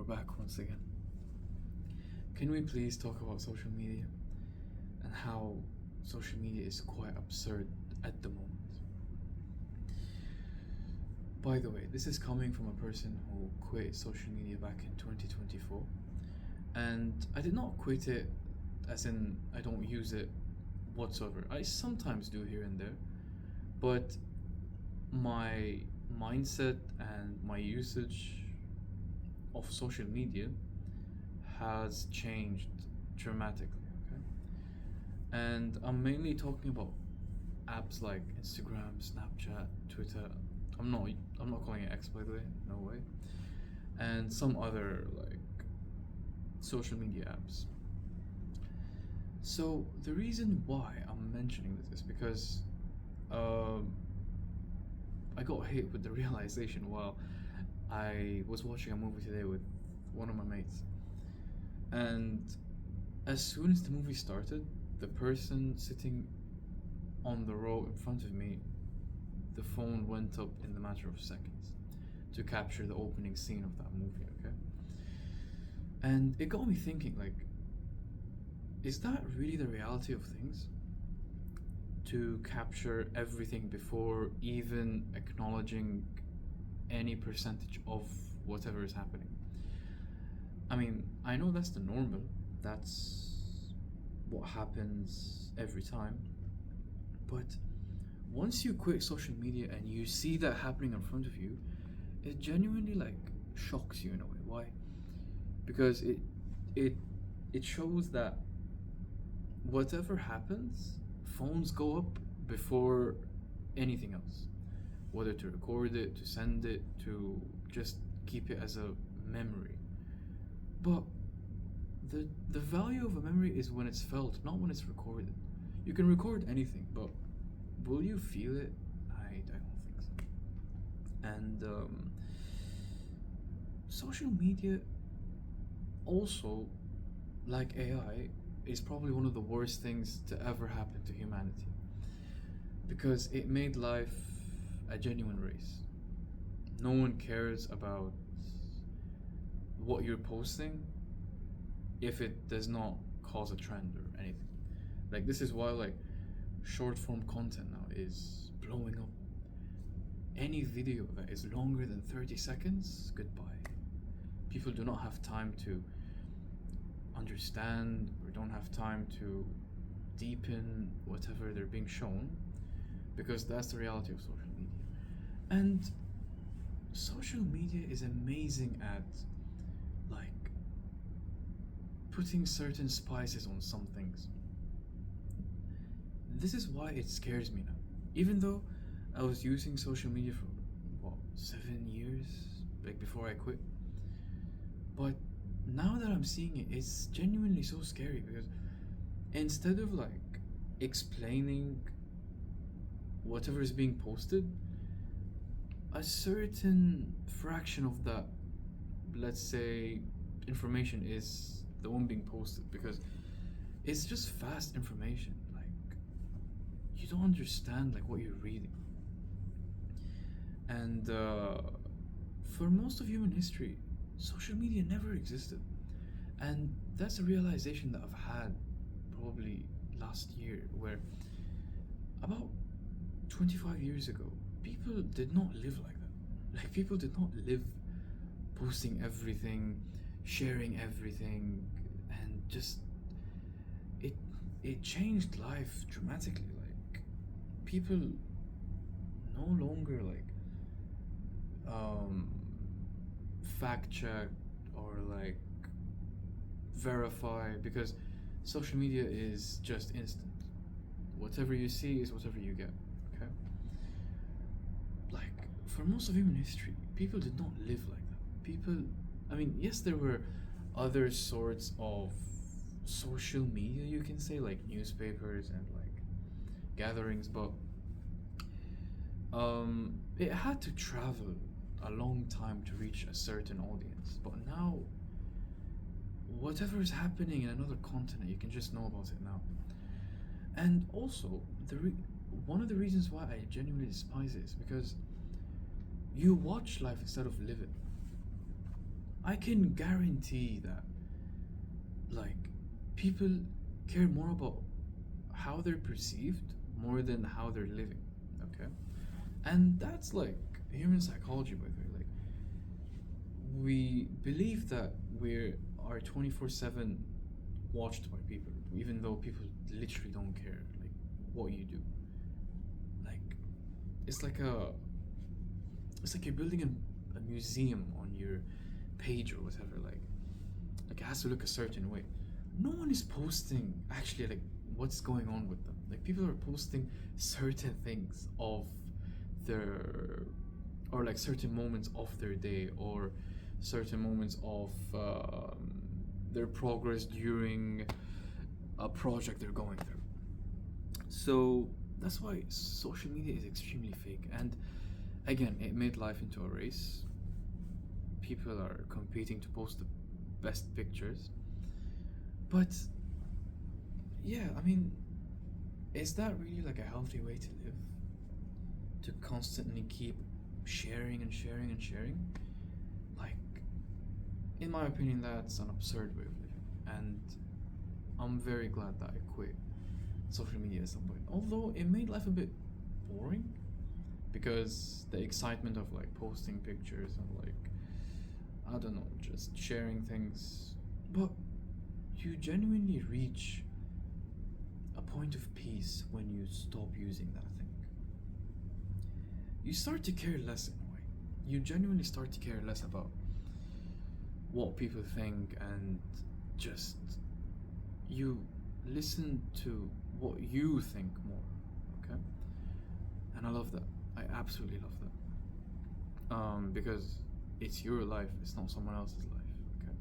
back once again. Can we please talk about social media and how social media is quite absurd at the moment? By the way, this is coming from a person who quit social media back in 2024, and I did not quit it as in I don't use it whatsoever. I sometimes do here and there, but my mindset and my usage of social media has changed dramatically, okay? And I'm mainly talking about apps like Instagram, Snapchat, Twitter. I'm not calling it X, by the way, no way. And some other like social media apps. So the reason why I'm mentioning this is because um, I got hit with the realization while I was watching a movie today with one of my mates. And as soon as the movie started, the person sitting on the row in front of me, the phone went up in the matter of seconds to capture the opening scene of that movie, okay? And it got me thinking, like, is that really the reality of things? To capture everything before even acknowledging any percentage of whatever is happening. I mean, I know that's the normal, that's what happens every time, but once you quit social media and you see that happening in front of you, it genuinely like shocks you in a way. Why? Because it it shows that whatever happens, phones go up before anything else. Whether to record it, to send it, to just keep it as a memory. But the value of a memory is when it's felt, not when it's recorded. You can record anything, but will you feel it? I don't think so. And social media also, like AI, is probably one of the worst things to ever happen to humanity because it made life a genuine race. No one cares about what you're posting if it does not cause a trend or anything. Like this is why like short form content now is blowing up. Any video that is longer than 30 seconds, goodbye. People do not have time to understand or don't have time to deepen whatever they're being shown because that's the reality of social media. And social media is amazing at like putting certain spices on some things. This is why it scares me now. Even though I was using social media for what 7 years, like before I quit. But now that I'm seeing it, it's genuinely so scary because instead of like explaining whatever is being posted, a certain fraction of that, let's say, information is the one being posted because it's just fast information. Like you don't understand like what you're reading. And for most of human history, social media never existed. And that's a realization that I've had probably last year, where about 25 years ago, people did not live like that. Like, people did not live posting everything, sharing everything, and just it it changed life dramatically. Like, people no longer like um fact check or like verify because social media is just instant. Whatever you see is whatever you get. Okay? Like for most of human history, people did not live like that. People, I mean, yes, there were other sorts of social media, you can say, like newspapers and like gatherings, but it had to travel a long time to reach a certain audience. But now, whatever is happening in another continent, you can just know about it now. And also, one of the reasons why I genuinely despise it is because you watch life instead of live it. I can guarantee that, like, people care more about how they're perceived more than how they're living. Okay, and that's like human psychology, by the way. Like, we believe that we are 24/7 watched by people, even though people literally don't care like what you do. Like, it's like a it's like you're building a museum on your page or whatever. Like it has to look a certain way. No one is posting actually like what's going on with them. Like, people are posting certain things of their, or like certain moments of their day, or certain moments of their progress during a project they're going through. So that's why social media is extremely fake. And again, it made life into a race. People are competing to post the best pictures. But yeah, I mean, is that really like a healthy way to live? To constantly keep sharing and sharing and sharing? Like, in my opinion, that's an absurd way of living. And I'm very glad that I quit social media at some point. Although it made life a bit boring, because the excitement of like posting pictures and like, I don't know, just sharing things. But you genuinely reach a point of peace when you stop using that thing. You start to care less in a way. You genuinely start to care less about what people think, and just you listen to what you think more. Okay? And I love that. I absolutely love that. Because it's your life, it's not someone else's life. Okay?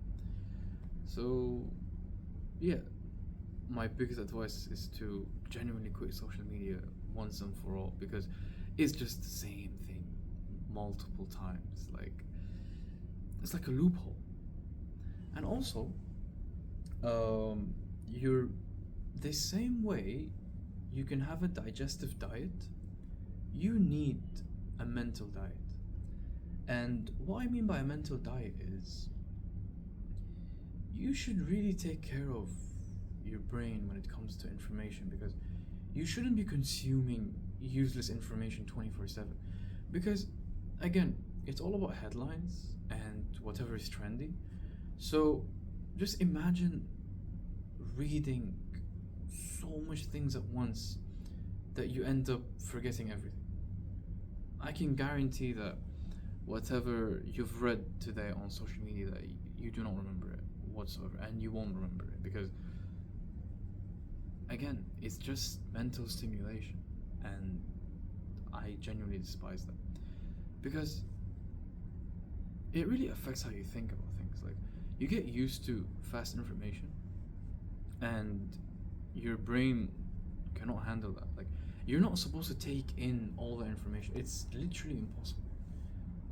So, yeah, my biggest advice is to genuinely quit social media once and for all, because it's just the same thing multiple times. Like, it's like a loophole. And also, you're the same way you can have a digestive diet, you need a mental diet. And what I mean by a mental diet is you should really take care of your brain when it comes to information, because you shouldn't be consuming useless information 24/7. Because, again, it's all about headlines and whatever is trendy. So just imagine reading so much things at once that you end up forgetting everything. I can guarantee that whatever you've read today on social media, that you do not remember it whatsoever, and you won't remember it, because again, it's just mental stimulation, and I genuinely despise that, because it really affects how you think about things. Like, you get used to fast information, and your brain cannot handle that. Like, you're not supposed to take in all the information. It's literally impossible.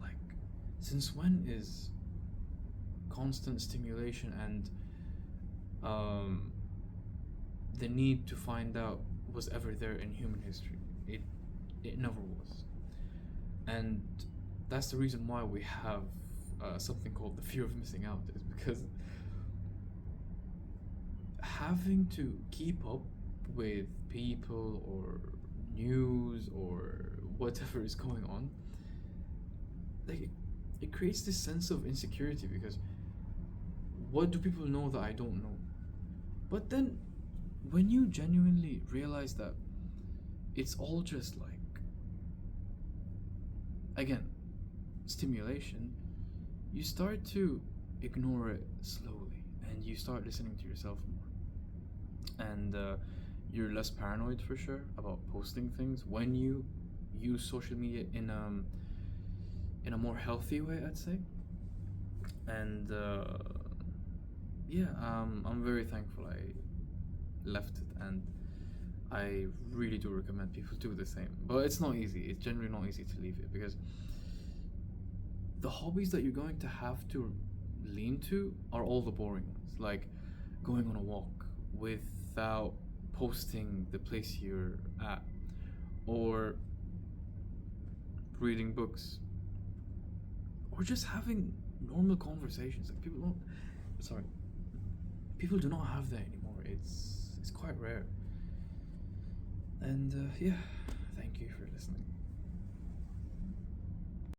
Like, since when is constant stimulation and um, the need to find out was ever there in human history? It never was. And that's the reason why we have something called the fear of missing out, is because having to keep up with people or news or whatever is going on, like, it creates this sense of insecurity, because what do people know that I don't know? But then when you genuinely realize that it's all just like, again, stimulation, you start to ignore it slowly, and you start listening to yourself more. And you're less paranoid for sure about posting things when you use social media in a more healthy way, I'd say. And yeah, I'm very thankful I left it, and I really do recommend people do the same. But it's not easy. It's generally not easy to leave it, because the hobbies that you're going to have to lean to are all the boring ones, like going on a walk without posting the place you're at, or reading books, or just having normal conversations. Like people don't. Sorry, people do not have that anymore. It's quite rare. And yeah,